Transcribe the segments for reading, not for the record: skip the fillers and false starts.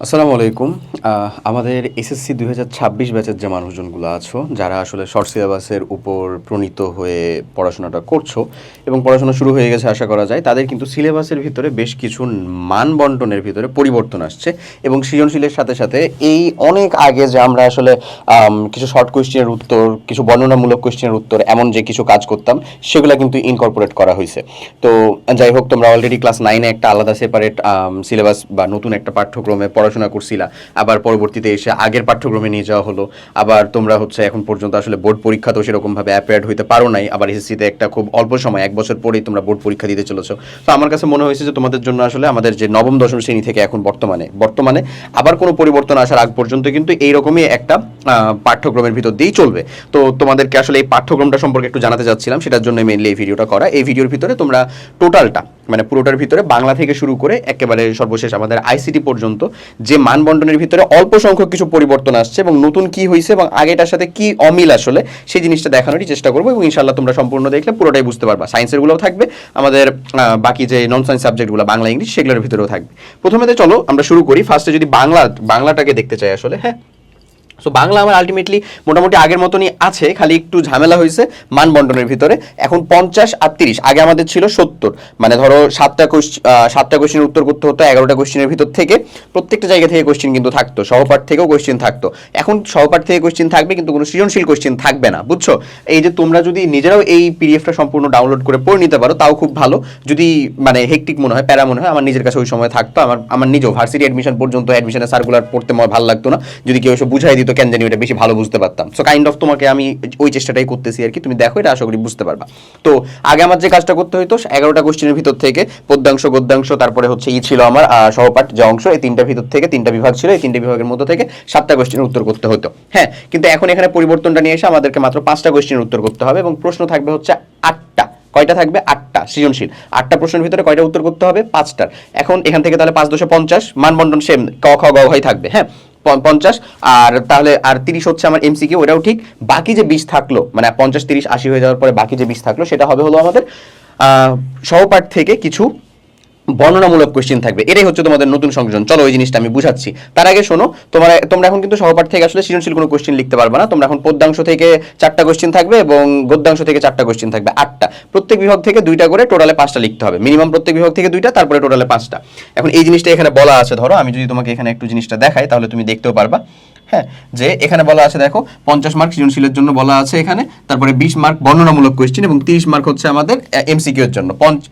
আসসালামু আলাইকুম। আমাদের এসএসসি ২০২৬ ব্যাচের যে মানুষজনগুলো আছো, যারা আসলে শর্ট সিলেবাসের উপর প্রণীত হয়ে পড়াশোনাটা করছো এবং পড়াশোনা শুরু হয়ে গেছে আশা করা যায়, তাদের কিন্তু সিলেবাসের ভিতরে বেশ কিছু মান বন্টনের ভিতরে পরিবর্তন আসছে এবং সৃজনশীলের সাথে সাথে এই অনেক আগে যে আমরা আসলে কিছু শর্ট কোয়েশ্চেনের উত্তর, কিছু বর্ণনামূলক কোয়েশ্চেনের উত্তর এমন যে কিছু কাজ করতাম, সেগুলো কিন্তু ইনকর্পোরেট করা হয়েছে। তো যাই হোক, তোমরা অলরেডি ক্লাস 9-এ একটা আলাদা সেপারেট সিলেবাস বা নতুন একটা পাঠ্যক্রমে পড়াশোনা করছিলা, আবার পরবর্তীতে এসে আগের পাঠ্যক্রমে নিয়ে যাওয়া হলো। আবার তোমরা এখন পর্যন্ত আসলে বোর্ড পরীক্ষাতেও সেরকমভাবে অ্যাপিয়ার্ড হইতে পারো নাই, আবার এসএসসিতে একটা খুব অল্প সময় 1 বছর পরেই তোমরা বোর্ড পরীক্ষা দিতে চলেছো। তো আমার কাছে মনে হয়েছে যে তোমাদের জন্য আসলে আমাদের যে নবম দশম শ্রেণী থেকে এখন বর্তমানে আবার কোনো পরিবর্তন আসার আগ পর্যন্ত কিন্তু এইরকমই একটা পাঠ্যক্রমের ভিতর দিয়েই চলবে। তো তোমাদেরকে আসলে এই পাঠ্যক্রমটা সম্পর্কে একটু জানাতে চাচ্ছিলাম, সেটার জন্য মেইনলি এই ভিডিওটা করা। এই ভিডিওর ভিতরে তোমরা টোটালটা মানে পুরোটার ভিতরে বাংলা থেকে শুরু করে একেবারে সর্বশেষ আমাদের আইসিটি পর্যন্ত যে মানবন্টনের ভিতরে অল্প সংখ্যক কিছু পরিবর্তন আসছে এবং নতুন কি হয়েছে এবং আগেটার সাথে কি অমিল আসলে সেই জিনিসটা দেখানোরই চেষ্টা করবো এবং ইনশাল্লাহ তোমরা সম্পূর্ণ দেখলে পুরোটাই বুঝতে পারবা। সায়েন্সের গুলোও থাকবে, আমাদের বাকি যে নন সায়েন্স সাবজেক্টগুলো বাংলা ইংলিশ সেগুলোর ভিতরেও থাকবে। প্রথমে চলো আমরা শুরু করি। ফার্স্টে যদি বাংলাটাকে দেখতে চাই আসলে, হ্যাঁ। সো বাংলা আমার আলটিমেটলি মোটামুটি আগের মতনই আছে, খালি একটু ঝামেলা হয়েছে মানবন্টনের ভিতরে। এখন 50 আর 30, আগে আমাদের ছিল 70, মানে ধরো 7টা কোয়েশ্চেনের উত্তর করতে হতো 11টা কোয়েশ্চেনের ভিতর থেকে। প্রত্যেকটা জায়গা থেকে কোয়েশ্চেন কিন্তু থাকতো, সহপাঠ থেকেও কোয়েশ্চেন থাকতো। এখন সহপাঠ থেকে কোয়েশ্চেন থাকবে কিন্তু কোনো সৃজনশীল কোয়েশ্চেন থাকবে না, বুঝছো? এই যে তোমরা যদি নিজেরাও এই পিডিএফটা সম্পূর্ণ ডাউনলোড করে পড়ে নিতে পারো তাও খুব ভালো। যদি মানে হেকটিক মনে হয়, প্যারা মনে হয়, আমার নিজের কাছে ওই সময় থাকতো। আমার নিজেও ভার্সিটি অ্যাডমিশন পর্যন্ত অ্যাডমিশনের সার্কুলার পড়তে আমার ভালো লাগতো না, যদি কেউ এসে বুঝাই দিত কেন জানি ওটা বেশি ভালো বুঝতে পারতাম। সো কাইন্ড অফ তোমাকে আমি ওই চেষ্টাটাই করতেছি আর কি, তুমি দেখো, এটা আশা করি বুঝতে পারবা। তো আগে আমার যে কাজটা করতে হতো 11টা কোশ্চেনের ভিতর থেকে পদ্যাংশ গদ্যাংশ তারপরে ছিল আমার সহপাঠ যে অংশ, এই 3টার ভিতর থেকে 3টা বিভাগ ছিল, এই 3টে বিভাগের মধ্যে থেকে 7টা কোশ্চেনের উত্তর করতে হতো, হ্যাঁ। কিন্তু এখন এখানে পরিবর্তনটা নিয়ে এসে আমাদেরকে মাত্র 5টা কোশ্চেনের উত্তর করতে হবে এবং প্রশ্ন থাকবে হচ্ছে 8টা। কয়টা থাকবে? 8টা সৃজনশীল। 8টা প্রশ্নের ভিতরে কয়টা উত্তর করতে হবে? 5টার। এখন এখান থেকে তাহলে 5 × 50, মানবন্টন সেম, ক খ গ ঘই থাকবে, হ্যাঁ। 50 আর তাহলে আর 30 হচ্ছে আমার এমসিকিউ, ওটাও ঠিক। বাকি যে 20 থাকলো, মানে 50 30 80 হয়ে যাওয়ার পরে বাকি যে 20 থাকলো সেটা হলো আমাদের সহপাঠ থেকে কিছু বর্ণনামূলক কোশ্চেন থাকবে। এটাই হচ্ছে তোমাদের নতুন সংযোজন। চলো ওই জিনিসটা আমি বুঝাচ্ছি। তার আগে শোনো, তোমরা এখন কিন্তু সহপাঠ থেকে আসলে সৃজনশীল কোনো কোশ্চেন লিখতে পারবে না। তোমরা এখন পদ্যাংশ থেকে 4টা কোশ্চেন থাকবে এবং গদ্যাংশ থেকে 4টা কোশ্চেন থাকবে, 8টা। প্রত্যেক বিভাগ থেকে 2টা করে, টোটালে 5টা লিখতে হবে মিনিমাম। প্রত্যেক বিভাগ থেকে 2টা, তারপরে টোটালে 5টা। এখন এই জিনিসটা এখানে বলা আছে, ধরো আমি যদি তোমাকে এখানে একটু জিনিসটা দেখাই তাহলে তুমি দেখতেও পারবা, হ্যাঁ। যে এখানে বলা আছে, দেখো 50 মার্ক সৃজনশীলের জন্য বলা আছে এখানে, তারপরে 20 মার্ক বর্ণনামূলক কোশ্চেন এবং 30 মার্ক হচ্ছে আমাদের এমসিকিউ এর জন্য।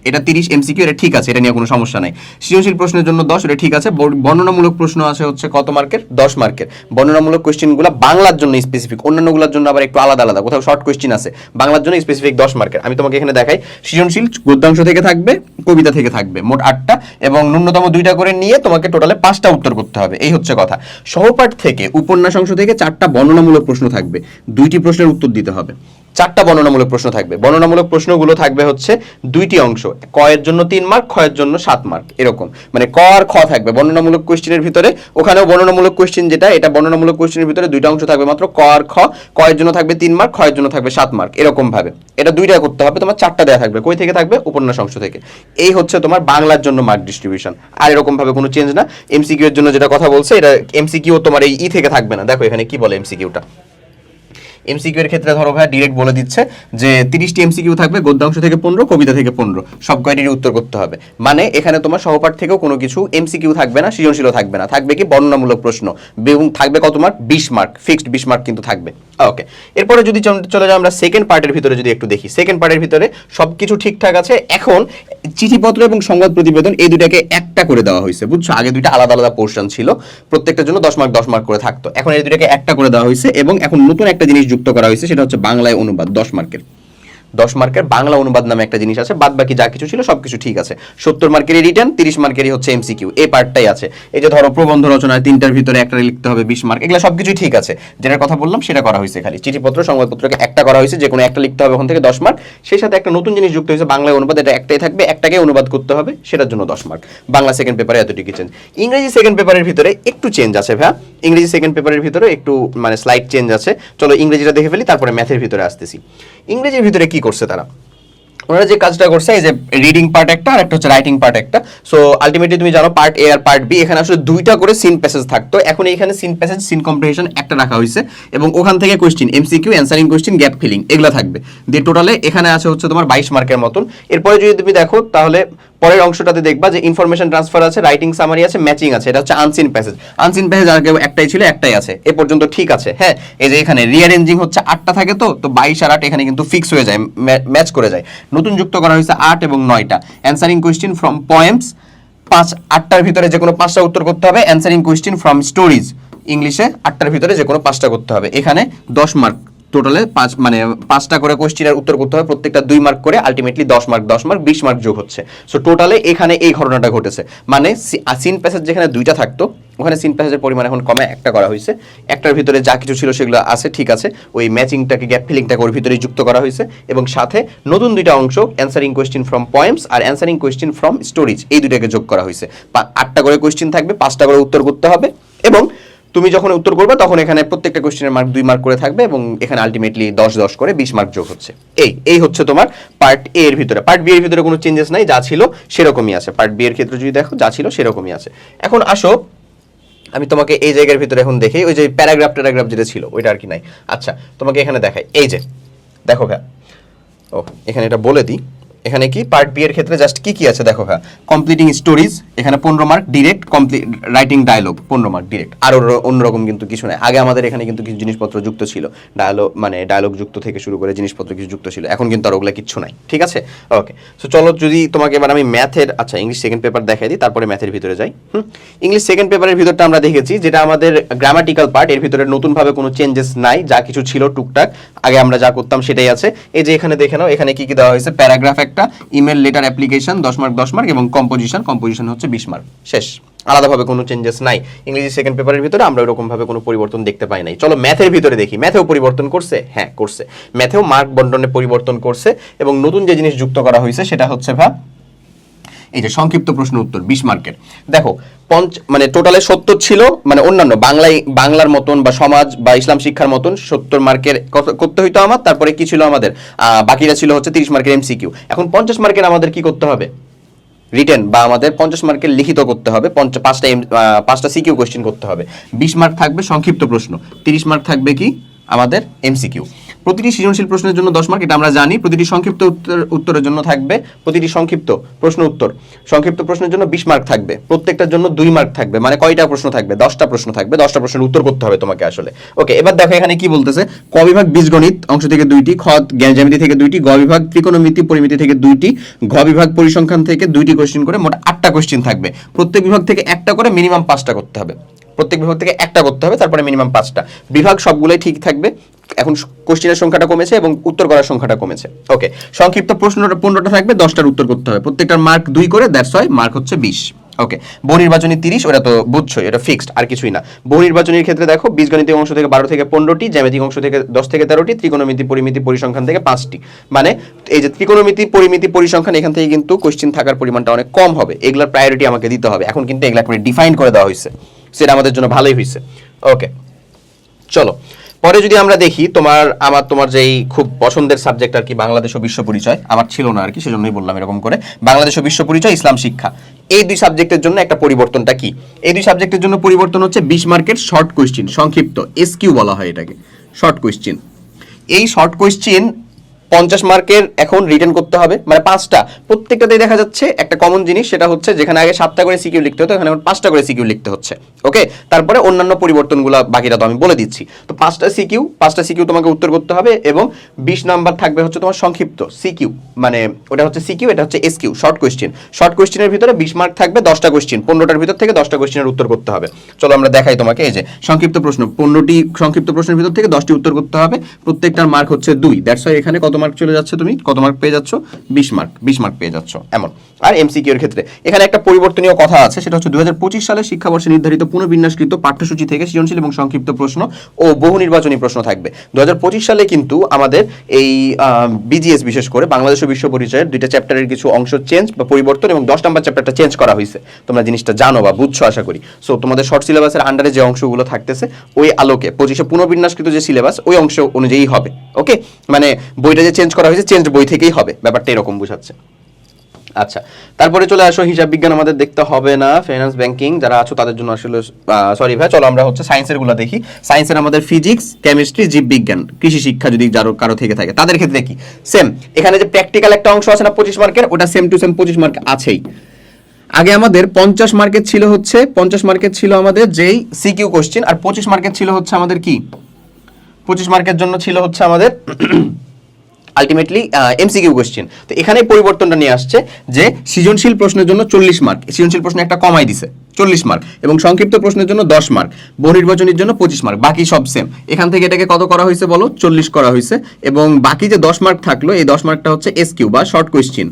এটা 30 এমসিকিউ, এটা ঠিক আছে, এটা নিয়ে কোনো সমস্যা নাই। সৃজনশীল প্রশ্নের জন্য 10, এটা ঠিক আছে। বর্ণনামূলক প্রশ্ন আছে হচ্ছে কত মার্কের? 10 মার্কের। বর্ণনামূলক কোশ্চেনগুলো বাংলার জন্য স্পেসিফিক, অন্যান্যগুলোর জন্য আবার একটু আলাদা আলাদা, কোথাও শর্ট কোশ্চেন আছে, বাংলার জন্য স্পেসিফিক 10 মার্কের। আমি তোমাকে এখানে দেখাই, সৃজনশীল গদ্যাংশ থেকে থাকবে, কবিতা থেকে থাকবে, মোট 8টা এবং ন্যূনতম 2টা করে নিয়ে তোমাকে টোটালে 5টা উত্তর করতে হবে, এই হচ্ছে কথা। সহপাঠ থেকে উপন্যাস অংশ থেকে 4টা বর্ণনামূলক প্রশ্ন থাকবে, 2টি প্রশ্নের উত্তর দিতে হবে। 4টা বর্ণনামূলক প্রশ্ন থাকবে। বর্ণনামূলক প্রশ্নগুলো থাকবে হচ্ছে 2টি অংশ, ক এর জন্য 3 মার্ক, খ এর জন্য 7 মার্ক, এরকম। মানে ক আর খ থাকবে বর্ণনামূলক কোশ্চেনের ভিতরে। ওখানেও বর্ণনামূলক কোশ্চেন যেটা, এটা বর্ণনামূলক কোশ্চেনের ভিতরে 2টা অংশ থাকবে মাত্র, ক আর খ। ক এর জন্য থাকবে 3 মার্ক, খ এর জন্য থাকবে 7 মার্ক, এরকম ভাবে। এটা 2টা করতে হবে, তোমার 4টা দেওয়া থাকবে। কই থেকে থাকবে? উপন্যাস অংশ থেকে। এই হচ্ছে তোমার বাংলার জন্য মার্ক ডিস্ট্রিবিউশন। আর এরকম ভাবে কোনো চেঞ্জ না। এমসিকিউ এর জন্য যেটা কথা বলছে, এটা এমসিকিউ তোমার এই থেকে থাকবে না। দেখো এখানে কি বলে এমসিকিউটা। এমসিকিউ এর ক্ষেত্রে ধরো ভাই ডিরেক্ট বলে দিচ্ছে যে 30টি এমসিকিউ থাকবে, গদ্যাংশ থেকে 15, কবিতা থেকে 15, সব কয়টির উত্তর করতে হবে। মানে এখানে তোমার সহপাঠ থেকেও কোনো কিছু এমসিকিউ থাকবে না, সৃজনশীলও থাকবে না, থাকবে কি বর্ণনামূলক প্রশ্ন এবং থাকবে কত মার্ক? 20 মার্ক, ফিক্সড 20 মার্ক কিন্তু থাকবে। ওকে, এরপরে যদি চলে যাও আমরা সেকেন্ড পার্টের ভিতরে, যদি একটু দেখি সেকেন্ড পার্টের ভিতরে সবকিছু ঠিকঠাক আছে। এখন চিঠিপত্র এবং সংবাদ প্রতিবেদন এই দুটাকে একটা করে দেওয়া হয়েছে, বুঝছো? আগে 2টা আলাদা আলাদা পোর্শন ছিল, প্রত্যেকটার জন্য 10 মার্ক 10 মার্ক করে থাকতো। এখন এই দুটাকে একটা করে দেওয়া হয়েছে এবং এখন নতুন একটা জিনিস যুক্ত করা হয়েছে, সেটা হচ্ছে বাংলায় অনুবাদ 10 মার্কের। 10 মার্কের বাংলা অনুবাদ নামে একটা জিনিস আছে, বাদ বাকি যা কিছু ছিল সবকিছু ঠিক আছে। 70 মার্কেরই রিটেন, 30 মার্কেরই হচ্ছে এমসিকিউ, এই পার্টটাই আছে। এই যে ধরো প্রবন্ধ রচনায় 3টার ভিতরে একটা লিখতে হবে 20 মার্ক, এগুলো সবকিছু ঠিক আছে। যেটার কথা বললাম সেটা করা হয়েছে, খালি চিঠিপত্র সংবাদপত্রকে একটা করা হয়েছে, যে কোনো একটা লিখতে হবে ওখান থেকে 10 মার্ক। সেই সাথে একটা নতুন জিনিস যুক্ত হয়েছে, বাংলায় অনুবাদ, এটা একটাই থাকবে, একটাকে অনুবাদ করতে হবে, সেটার জন্য 10 মার্ক। বাংলা সেকেন্ড পেপারে এতটুকু চেঞ্জ। ইংরেজি সেকেন্ড পেপারের ভিতরে একটু চেঞ্জ আছে ভাই, ইংরেজি সেকেন্ড পেপারের ভিতরে একটু মানে স্লাইড চেঞ্জ আছে। চলো ইংরেজিটা দেখে ফেলি, তারপরে ম্যাথের ভিতরে আসতেছি। ইংরেজির ভিতরে কি করছে তারা? ওরা যে কাজটা করছে এই যে রিডিং পার্ট একটা আর একটা হচ্ছে রাইটিং পার্ট একটা। সো আলটিমেটলি তুমি জানো পার্ট এ আর পার্ট বি, এখানে আসলে দুইটা করে সিন প্যাসেজ থাকতো, এখন এইখানে সিন প্যাসেজ সিন কম্প্রিহেনশন একটা রাখা হয়েছে এবং ওখান থেকে question MCQ, answering question, gap filling এগুলো থাকবে। দিয়ে টোটালে এখানে আছে হচ্ছে তোমার 22 মার্কের মতন। এরপরে যদি তুমি দেখো তাহলে পরের অংশটাতে দেখবা যে ইনফরমেশন ট্রান্সফার আছে, রাইটিং সামারি আছে, ম্যাচিং আছে, এটা হচ্ছে আনসিন প্যাসেজ। আনসিন প্যাসেজ আগে একটাই ছিল, একটাই আছে, এ পর্যন্ত ঠিক আছে। হ্যাঁ, এই যে এখানে রিঅ্যারেঞ্জিং হচ্ছে 8টা থাকে, তো 22 আর 8 এখানে কিন্তু ফিক্স হয়ে যায়, ম্যাচ করে যায়। নতুন যুক্ত করা হয়েছে 8 এবং 9টা। অ্যানসারিং কোয়েশ্চেন ফ্রম পোয়েমস 8টার ভিতরে যে কোনো 5টা উত্তর করতে হবে। অ্যানসারিং কোয়েশ্চেন ফ্রম স্টোরিজ ইংলিশে 8টার ভিতরে যে কোনো 5টা করতে হবে। এখানে 10 মার্ক টোটালে 5টা করে কোশ্চেনের উত্তর করতে হবে, প্রত্যেকটা 2 মার্ক করে, আলটিমেটলি 10 মার্ক 10 মার্ক 20 মার্ক যোগ হচ্ছে। সো টোটালে এখানে এই ঘটনাটা ঘটেছে, মানে সিন প্যাসেজ যেখানে 2টা থাকতো ওখানে সিন প্যাসেজের পরিমাণ এখন কমে 1টা করা হয়েছে। একটার ভিতরে যা কিছু ছিল সেগুলো আছে, ঠিক আছে, ওই ম্যাচিংটাকে গ্যাপ ফিলিংটাকে ওর ভিতরেই যুক্ত করা হয়েছে এবং সাথে নতুন 2টা অংশ answering question from poems R answering question from stories, এই দুইটাকে যোগ করা হয়েছে। 8টা করে কোয়েশ্চেন থাকবে, 5টা করে উত্তর করতে হবে এবং তুমি যখন উত্তর করবে তখন এখানে প্রত্যেকটা কোশ্চেনের মার্ক 2 মার্ক করে থাকবে এবং এখানে আলটিমেটলি 10 করে 20 মার্ক যোগ হচ্ছে। এই হচ্ছে তোমার পার্ট এ এর ভিতরে। পার্ট বি এর ভিতরে কোনো চেঞ্জেস নাই, যা ছিল সেরকমই আছে। পার্ট বি এর ক্ষেত্রে যদি দেখো যা ছিল সেরকমই আছে। এখন আসো আমি তোমাকে এই জায়গার ভিতরে এখন দেখি, ওই যে প্যারাগ্রাফ যেটা ছিল ওইটা আর কি নাই। আচ্ছা, তোমাকে এখানে দেখাই, এই যে দেখো ভাই, ও এখানে এটা বলে দিই, এখানে কি পার্ট বি এর ক্ষেত্রে জাস্ট কি কি আছে দেখো হ্যাঁ। কমপ্লিটিং স্টোরিজ এখানে 15 mark direct, complete writing dialogue 15 mark direct. আর অন্যরকম কিন্তু কিছু নাই। আগে আমাদের এখানে কিন্তু কিছু জিনিসপত্র যুক্ত ছিল, ডায়লগ যুক্ত থেকে শুরু করে জিনিসপত্র কিছু যুক্ত ছিল, এখন কিন্তু আর ওগুলো কিচ্ছু নাই, ঠিক আছে। ওকে, সো চলো যদি তোমাকে এবার আমি ম্যাথের, আচ্ছা ইংলিশ সেকেন্ড পেপার দেখাই দিই, তারপরে ম্যাথের ভিতরে যাই। ইংলিশ সেকেন্ড পেপারের ভিতরটা আমরা দেখেছি, যেটা আমাদের গ্রামাটিক্যাল পার্ট, এর ভিতরে নতুনভাবে কোনো চেঞ্জেস নাই, যা কিছু ছিল টুকটাক আগে আমরা যা করতাম সেটাই আছে। এই যে এখানে দেখে নাও, এখানে কি কি দেওয়া হয়েছে, প্যারাগ্রাফ একটা, email letter application 10 mark 10 mark এবং কম্পোজিশন হচ্ছে 20 মার্ক, শেষ। আলাদাভাবে কোনো চেঞ্জেস নাই। ইংরেজি সেকেন্ড পেপারের ভিতরে আমরা ওরকম ভাবে কোনো পরিবর্তন দেখতে পাই নাই। চলো ম্যাথের ভিতরে দেখি, ম্যাথেও পরিবর্তন করছে, হ্যাঁ করছে, ম্যাথেও মার্ক বন্টনে পরিবর্তন করছে এবং নতুন যে জিনিস যুক্ত করা হয়েছে সেটা হচ্ছে এই যে সংক্ষিপ্ত প্রশ্ন উত্তর 20 মার্কের। দেখো মানে টোটালে 70 ছিল, মানে অন্যান্য বাংলার মতন বা সমাজ বা ইসলাম শিক্ষার মতন 70 মার্কের করতে হইতো আমার। তারপরে কি ছিল আমাদের, বাকিটা ছিল হচ্ছে 30 মার্কের এমসিকিউ। এখন 50 মার্কের আমাদের কি করতে হবে, রিটেন বা আমাদের 50 মার্কের লিখিত করতে হবে, 5টা সিকিউ কোশ্চেন করতে হবে। 20 মার্ক থাকবে সংক্ষিপ্ত প্রশ্ন, 30 মার্ক থাকবে কি আমাদের এমসিকিউ। প্রতিটি সৃজনশীল প্রশ্নের জন্য 10 মার্ক, এটা আমরা জানি। প্রতিটি সংক্ষিপ্ত উত্তরের জন্য থাকবে, প্রতিটি সংক্ষিপ্ত প্রশ্নের জন্য 20 মার্ক থাকবে, প্রত্যেকটার জন্য 2 মার্ক থাকবে, মানে কয়টা প্রশ্ন থাকবে, 10টা প্রশ্ন থাকবে, 10টা প্রশ্নের উত্তর করতে হবে তোমাকে আসলে। ওকে, এবার দেখো এখানে কি বলতেছে, ক বিভাগ বীজগণিত অংশ থেকে 2টি, খ জ্যামিতি থেকে 2টি, গ বিভাগ ত্রিকোণমিতি পরিমিতি থেকে 2টি, ঘ বিভাগ পরিসংখ্যান থেকে 2টি কোশ্চেন করে মোট 8টা কোশ্চেন থাকবে। প্রত্যেক বিভাগ থেকে একটা করে মিনিমাম 5টা করতে হবে, প্রত্যেক বিভাগ থেকে একটা করতে হবে, তারপরে মিনিমাম 5টা। বিভাগ সবগুলোই ঠিক থাকবে, এখন কোশ্চেনের সংখ্যাটা কমেছে এবং উত্তর করার সংখ্যাটা কমেছে। ওকে, সংক্ষিপ্ত প্রশ্নটা 15টা থাকবে, 10টার উত্তর করতে হবে, প্রত্যেকটার মার্ক 2 করে, দ্যাটস ওয়াই মার্ক হচ্ছে 20। ওকে, বহুনির্বাচনী 30, ওটা তো বুঝছোই, এটা ফিক্সড, আর কিছুই না। বহুনির্বাচনীর ক্ষেত্রে দেখো বীজগণিতিক অংশ থেকে 12 থেকে 15টি, জ্যামিতিক অংশ থেকে 10 থেকে 13টি, ত্রিকোণমিতি পরিমিতি পরিসংখ্যান থেকে 5টি। মানে এই যে ত্রিকোণমিতি পরিমিতি পরিসংখ্যান, এখান থেকে কিন্তু কোশ্চেন থাকার পরিমাণটা অনেক কম হবে, এগুলোর প্রায়োরিটি আমাকে দিতে হবে। এখন কিন্তু এগুলা করে ডিফাইন করে দেওয়া হয়েছে, সেটা আমাদের জন্য ভালোই হয়েছে। ওকে, চলো পরে যদি আমরা দেখি তোমার যেই খুব পছন্দের সাবজেক্ট আর কি, বাংলাদেশ ও বিশ্ব পরিচয়, আমার ছিল না আর কি, সেজন্যই বললাম এরকম করে। বাংলাদেশ ও বিশ্ব পরিচয়, ইসলাম শিক্ষা, এই 2 সাবজেক্টের জন্য একটা পরিবর্তনটা কি, এই 2 সাবজেক্টের জন্য পরিবর্তন হচ্ছে 20 মার্কের শর্ট কোশ্চেন, সংক্ষিপ্ত এসকিউ বলা হয় এটাকে, শর্ট কোশ্চেন। এই শর্ট কোশ্চেন 50 মার্কের এখন রিটেন করতে হবে, মানে 5টা, প্রত্যেকটাতেই দেখা যাচ্ছে একটা কমন জিনিস, সেটা হচ্ছে যেখানে আগে 7টা করে সিকিউ লিখতে হতো, এখানে এখন 5টা করে সিকিউ লিখতে হচ্ছে। ওকে, তারপরে অন্যান্য পরিবর্তনগুলো বাকিটা তো আমি বলে দিচ্ছি। তো 5টা সিকিউ তোমাকে উত্তর করতে হবে এবং 20 নাম্বার থাকবে হচ্ছে তোমার সংক্ষিপ্ত সিকিউ, মানে ওটা হচ্ছে সিকিউ, এটা হচ্ছে এসকিউ, শর্ট কোশ্চেন। শর্ট কোশ্চেনের ভিতরে 20 মার্ক থাকবে, 10টা কোশ্চেন, 15টার ভিতর থেকে 10টা কোশ্চেনের উত্তর করতে হবে। চলো আমরা দেখাই তোমাকে, এই যে সংক্ষিপ্ত প্রশ্ন, 15টি সংক্ষিপ্ত প্রশ্নের ভিতর থেকে 10টি উত্তর করতে হবে, প্রত্যেকটার মার্ক হচ্ছে 2, দ্যাটস ওয়াই এখানে কত মার্ক চলে যাচ্ছে, তুমি কত মার্ক পেয়ে যাচ্ছ, 20 মার্ক পেয়ে যাচ্ছ এমন। আর এমসিকিউ এর ক্ষেত্রে এখানে একটা পরিবর্তনীয় কথা আছে, সেটা হচ্ছে 2025 সালে শিক্ষাবর্ষে নির্ধারিত পুনর্বিন্যাসকৃত পাঠ্যসূচি থেকে সৃজনশীল এবং সংক্ষিপ্ত প্রশ্ন ও বহু নির্বাচনী প্রশ্ন থাকবে। 2025 সালে কিন্তু আমাদের এই বিজিএস বিশেষ করে বাংলাদেশ ও বিশ্ব পরিচয়ের 2টা চ্যাপ্টারের কিছু অংশ চেঞ্জ বা পরিবর্তন এবং 10 নম্বর চ্যাপ্টারটা চেঞ্জ করা হয়েছে, তোমরা জিনিসটা জানো বা বুঝছো আশা করি। সো তোমাদের শর্ট সিলেবাসের আন্ডারে যে অংশগুলো থাকতেছে ওই আলোকে 25-এ পুনর্বিন্যাসকৃত যে সিলেবাস ওই অংশ অনুযায়ী হবে। ওকে, মানে বইটা যে চেঞ্জ করা হয়েছে চেঞ্জ বই থেকেই হবে, ব্যাপারটা এরকম বোঝাচ্ছে। আচ্ছা, তারপরে চলে আসো হিসাব বিজ্ঞান আমাদের দেখতে হবে না, ফাইন্যান্স ব্যাংকিং যারা আছো তাদের জন্য আসলে সরি ভাই, চলো আমরা হচ্ছে সায়েন্সের গুলো দেখি। সায়েন্সের আমাদের ফিজিক্স, কেমিস্ট্রি, জীববিজ্ঞান, কৃষি শিক্ষা যদি কারো থেকে থাকে তাদের ক্ষেত্রে কি সেম, এখানে যে প্র্যাকটিক্যাল একটা অংশ আছে না 25 মার্কের, ওটা সেম টু সেম 25 মার্ক আছেই। আগে আমাদের 50 মার্কের ছিল হচ্ছে 50 মার্কের ছিল আমাদের যেই সিকিউ কোশ্চেন, আর 25 মার্কের ছিল হচ্ছে আমাদের কি 25 মার্কের জন্য ছিল হচ্ছে আমাদের আলটিমেটলি এমসিকিউ কোশ্চেন। তো এখানে পরিবর্তনটা নিয়ে আসছে যে সৃজনশীল প্রশ্নের জন্য 40 মার্ক, সৃজনশীল প্রশ্নে একটা কমাই দিছে 40 মার্ক, এবং সংক্ষিপ্ত প্রশ্নের জন্য 10 মার্ক, বহুনির্বাচনীর জন্য 25 মার্ক, বাকি সব সেম। এখান থেকে এটাকে কত করা হয়েছে বলো, 40 করা হয়েছে, এবং বাকি যে 10 মার্ক থাকলো এই 10 মার্কটা হচ্ছে এসকিউ বা short question,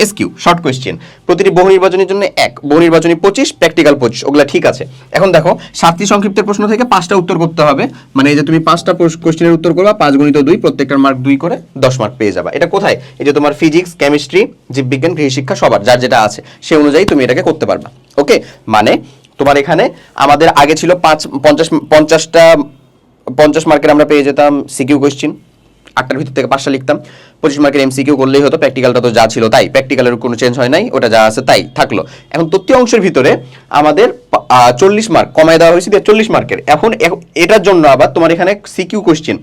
SQ short question, প্রতিটি বহু নির্বাচনের জন্য 1, বহু নির্বাচনী 25, প্র্যাকটিক্যাল 25, ওগুলা ঠিক আছে। এখন দেখো 7টি সংক্ষিপ্তের প্রশ্ন থেকে 5টা উত্তর করতে হবে, মানে এই যে তুমি 5টা কোশ্চেনের উত্তর করবা, 5 গুণিত 2, প্রত্যেকটার মার্ক 2 করে 10 মার্ক পেয়ে যাবা। এটা কোথায়, এই যে তোমার ফিজিক্স, কেমিস্ট্রি, জীববিজ্ঞান, কৃষি শিক্ষা সবার যার যেটা আছে সেই অনুযায়ী তুমি এটাকে করতে পারবা। ওকে, মানে তোমার এখানে আমাদের আগে ছিল 50 মার্কের আমরা পেয়ে যেতাম সিকিউ কোশ্চেন, 8টার ভিতর থেকে 5টা লিখতাম, 25 মার্কের এমসিকিউ করলেই হতো, প্র্যাকটিক্যালটা তো যা ছিল তাই, প্র্যাকটিক্যালের কোনো চেঞ্জ হয় নাই, ওটা যা আছে তাই থাকলো। এখন তথ্য অংশের ভিতরে আমাদের 40 মার্ক কমায় দেওয়া হয়েছে 40 মার্কের। এখন এটার জন্য আবার তোমার এখানে সিকিউ কোশ্চেন,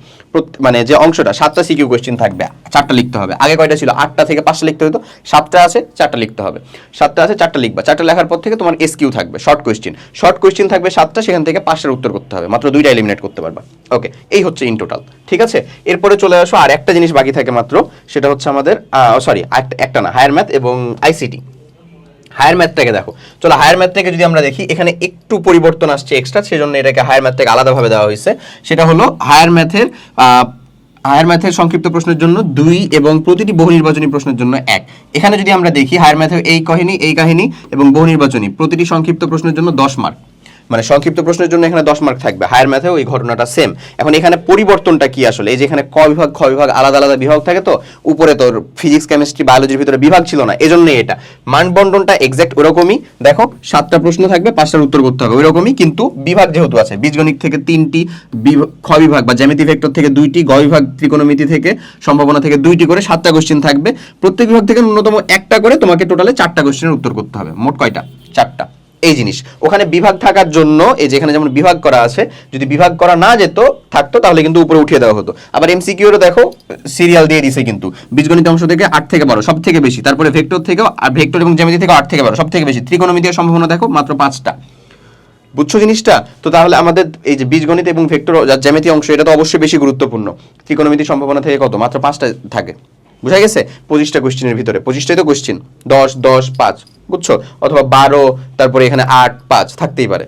মানে যে অংশটা 7টা সিকিউ কোশ্চেন থাকবে, 4টা লিখতে হবে। আগে কয়টা ছিল, 8টা থেকে 5টা লিখতে হতো, 7টা আছে 4টা লিখতে হবে, 7টা আছে 4টা লিখবা, 4টা লেখার পর থেকে তোমার এসকিউ থাকবে, শর্ট কোশ্চেন থাকবে 7টা, সেখান থেকে 5টার উত্তর করতে হবে, মাত্র 2টা এলিমিনেট করতে পারবা। ওকে, এই হচ্ছে ইন টোটাল, ঠিক আছে। এরপরে চলে আসো আর একটা জিনিস বাকি থাকে মাত্র, সেটা হচ্ছে আমাদের সরি একটা না, হায়ার ম্যাথ এবং আইসিটি। হায়ার ম্যাথটাকে দেখো, চলো হায়ার ম্যাথটাকে যদি আমরা দেখি, এখানে একটু পরিবর্তন আসছে এক্সট্রা, সেজন্য এটাকে হায়ার ম্যাথটাকে আলাদাভাবে দেওয়া হয়েছে। সেটা হলো হায়ার ম্যাথের সংক্ষিপ্ত প্রশ্নের জন্য 2 এবং প্রতিটি বহু নির্বাচনী প্রশ্নের জন্য 1। এখানে যদি আমরা দেখি হায়ার ম্যাথের এই কাহিনী এবং বহু নির্বাচনী প্রতিটি সংক্ষিপ্ত প্রশ্নের জন্য 10 মার্ক, মানে সংক্ষিপ্ত প্রশ্নের জন্য এখানে 10 মার্ক থাকবে। হায়ার ম্যাথেও এই ঘটনাটা সেম। এখন এখানে পরিবর্তনটা কি আসলে, এই যে এখানে ক বিভাগ খ বিভাগ আলাদা আলাদা বিভাগ থাকে, তো উপরে তোর ফিজিক্স, কেমিস্ট্রি, বায়োলজির ভিতরে বিভাগ ছিল না, এজন্যই এটা মানবন্টনটা এক্সাক্ট ওরকমই। দেখো 7টা প্রশ্ন থাকবে, 5টার উত্তর করতে হবে ওইরকমই, কিন্তু বিভাগ যেহেতু আছে, বীজগণিত থেকে 3টি, খ বিভাগ বা জ্যামিতি ভেক্টর থেকে 2টি, গ বিভাগ ত্রিকোণমিতি থেকে সম্ভাবনা থেকে 2টি করে 7টা কোশ্চেন থাকবে। প্রত্যেক বিভাগ থেকে ন্যূনতম একটা করে তোমাকে টোটালে 4টা কোশ্চেনের উত্তর করতে হবে। মোট কয়টা, 4টা। এই জিনিস ওখানে বিভাগ থাকার জন্য, এই যেখানে যেমন বিভাগ করা আছে, যদি বিভাগ করা না যেত থাকতো তাহলে কিন্তু উপরে উঠিয়ে দেওয়া হতো। আবার এমসিকিউ এরও দেখো সিরিয়াল দিয়ে দিছে, কিন্তু বীজগণিত অংশ থেকে 8 থেকে 12 সব থেকে বেশি, তারপরে ভেক্টর থেকেও, আর ভেক্টর এবং জ্যামিতি থেকে 8 থেকে 12 সব থেকে বেশি, ত্রিকোণমিতির সম্ভাবনা দেখো মাত্র 5টা। বুঝছো জিনিসটা? তো তাহলে আমাদের এই যে বীজগণিত এবং ভেক্টর জ্যামিতি অংশ, এটা তো অবশ্যই বেশি গুরুত্বপূর্ণ। ত্রিকোণমিতির সম্ভাবনা থেকে কত, মাত্র 5টা থাকে। বুঝা গেছে? 25টা কোশ্চেনের ভিতরে 25টাই তো কোশ্চেন, 10 10 5, বুঝছো? অথবা 12, তারপরে এখানে 8 5 থাকতেই পারে।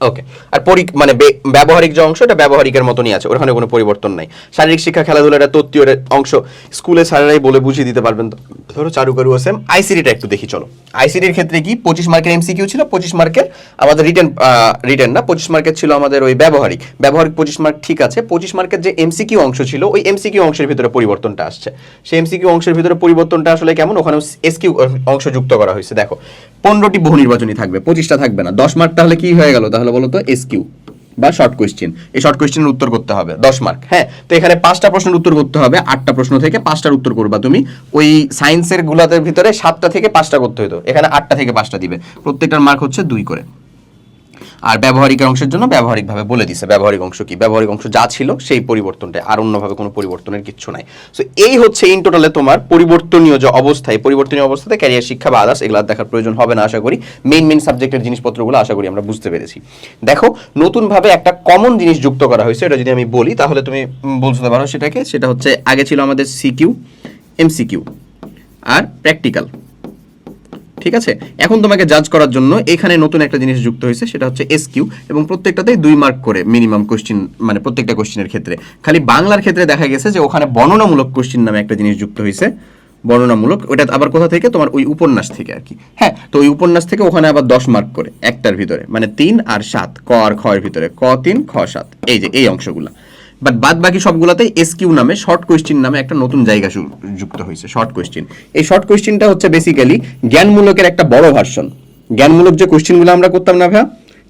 ওকে, আর মানে ব্যবহারিক যে অংশ, এটা ব্যবহারিকের মতনই আছে, ওখানে কোনো পরিবর্তন নাই। শারীরিক শিক্ষা, খেলাধুলা, এটা তত্ত্বীয় অংশ, স্কুলে স্যারেরাই বলে বুঝিয়ে দিতে পারবেন। ধরো চারুকারু সেম। আইসিটিটা একটু দেখি চলো। আইসিটির ক্ষেত্রে কি 25 মার্কের এমসিকিউ ছিল, 25 মার্কের আমাদের রিটেন না, 25 মার্কের ছিল আমাদের ওই ব্যবহারিক 25 মার্ক, ঠিক আছে। 25 মার্কের যে এমসিকিউ অংশ ছিল, ওই এমসিকিউ অংশের ভিতরে পরিবর্তনটা আসছে। সেই এমসিকিউ অংশের ভিতরে পরিবর্তনটা আসলে কেমন, ওখানে এসকিউ অংশ যুক্ত করা হয়েছে। দেখো 15টি বহু নির্বাচনী থাকবে, 25টা থাকবে না, 10 মার্ক তাহলে কি হয়ে গেল, তাহলে বলো তো এসকিউ বা শর্ট কোশ্চেন। এই শর্ট কোশ্চেনের উত্তর করতে হবে 10 মার্ক। হ্যাঁ, তো এখানে 5টা প্রশ্নের উত্তর করতে হবে, 8টা প্রশ্ন থেকে 5টার উত্তর করবা তুমি। ওই সায়েন্সের গুলাদের ভিতরে 7টা থেকে 5টা করতে হতো, এখানে 8টা থেকে 5টা দিবে, প্রত্যেকটার মার্ক হচ্ছে 2 করে। আর ব্যবহারিক অংশের জন্য ব্যবহারিকভাবে বলে দিছে ব্যবহারিক অংশ কি, ব্যবহারিক অংশ যা ছিল সেই পরিবর্তনটা, আর অন্যভাবে কোনো পরিবর্তনের কিচ্ছু নাই। সো এই হচ্ছে ইন টোটালে তোমার পরিবর্তনীয় যে অবস্থায়, পরিবর্তনীয় অবস্থাতে ক্যারিয়ার শিক্ষা বা আদার্স এগুলো দেখার প্রয়োজন হবে না আশা করি। মেইন সাবজেক্টের জিনিসপত্রগুলো আশা করি আমরা বুঝতে পেরেছি। দেখো নতুনভাবে একটা কমন জিনিস যুক্ত করা হয়েছে, এটা যদি আমি বলি তাহলে তুমি বুঝতে পারো সেটাকে। সেটা হচ্ছে আগে ছিল আমাদের সিকিউ, এমসিকিউ আর প্র্যাকটিক্যাল, ঠিক আছে। এখন তোমাকে জাজ করার জন্য এখানে নতুন একটা জিনিস যুক্ত হয়েছে, সেটা হচ্ছে এসকিউ, এবং প্রত্যেকটাতেই 2 মার্ক করে মিনিমাম কোশ্চেন, মানে প্রত্যেকটা কোশ্চেনের ক্ষেত্রে। খালি বাংলার ক্ষেত্রে দেখা গেছে যে ওখানে বর্ণনামূলক কোশ্চেন নামে একটা জিনিস যুক্ত হয়েছে, বর্ণনামূলক। ওটা আবার কোথা থেকে, তোমার ওই উপন্যাস থেকে আর কি। হ্যাঁ, তো ওই উপন্যাস থেকে ওখানে আবার 10 মার্ক করে একটার ভিতরে, মানে 3 আর 7, ক আর খ এর ভিতরে, ক 3 খ 7, এই যে এই অংশগুলো। বাট বাদ বাকি সবগুলোতে এসকিউ নামে, শর্ট কোয়েশ্চেন নামে একটা নতুন জায়গা যুক্ত হয়েছে, শর্ট কোয়েশ্চেন। এই শর্ট কোয়েশ্চেনটা হচ্ছে বেসিক্যালি জ্ঞানমূলকের একটা বড় ভার্সন। জ্ঞানমূলক যে কোয়েশ্চেনগুলো আমরা করতাম না ভাইয়া,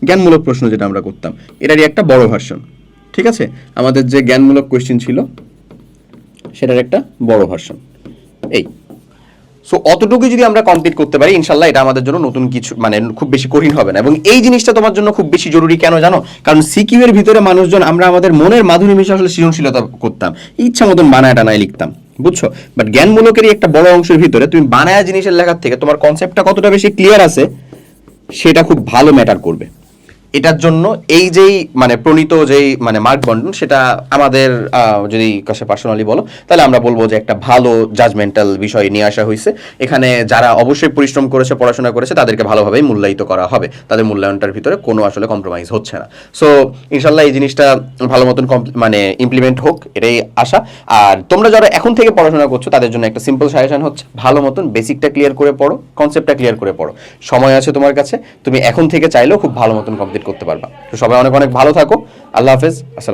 জ্ঞানমূলক প্রশ্ন যেটা আমরা করতাম, এটারই একটা বড় ভার্সন, ঠিক আছে। আমাদের যে জ্ঞানমূলক কোয়েশ্চেন ছিল সেটার একটা বড় ভার্সন। এই সো অতটুকু যদি আমরা কমপ্লিট করতে পারি ইনশাল্লাহ এটা আমাদের জন্য নতুন কিছু মানে খুব বেশি কঠিন হবে না। এবং এই জিনিসটা তোমার জন্য খুব বেশি জরুরি কেন জানো? কারণ সিকিউ এর ভিতরে মানুষজন আমরা আমাদের মনের মাধুরী মিশে আসলে সৃজনশীলতা করতাম, ইচ্ছা মতন বানায় টানায় লিখতাম, বুঝছো? বাট জ্ঞানমূলকেরই একটা বড় অংশের ভিতরে তুমি বানায়া জিনিসের লেখার থেকে তোমার কনসেপ্টটা কতটা বেশি ক্লিয়ার আছে সেটা খুব ভালো ম্যাটার করবে। এটার জন্য এই যেই মানে প্রণীত যেই মানে মার্ক বন্টন সেটা আমাদের যদি কাছে পার্সোনালি বলো তাহলে আমরা বলবো যে একটা ভালো জাজমেন্টাল বিষয় নিয়ে আসা হয়েছে। এখানে যারা অবশ্যই পরিশ্রম করেছে, পড়াশোনা করেছে, তাদেরকে ভালোভাবেই মূল্যায়িত করা হবে, তাদের মূল্যায়নটার ভিতরে কোনো আসলে কম্প্রোমাইজ হচ্ছে না। সো ইনশাল্লাহ এই জিনিসটা ভালো মতন মানে ইমপ্লিমেন্ট হোক এটাই আশা। আর তোমরা যারা এখন থেকে পড়াশোনা করছো তাদের জন্য একটা সিম্পল সাজেশন হচ্ছে ভালো মতন বেসিকটা ক্লিয়ার করে পড়ো, কনসেপ্টটা ক্লিয়ার করে পড়ো। সময় আছে তোমার কাছে, তুমি এখন থেকে চাইলেও খুব ভালো মতন কমপ্লিট করতে পারবা। তো সবাই অনেক অনেক ভালো থাকো। আল্লাহ হাফেজ। আসসালাম।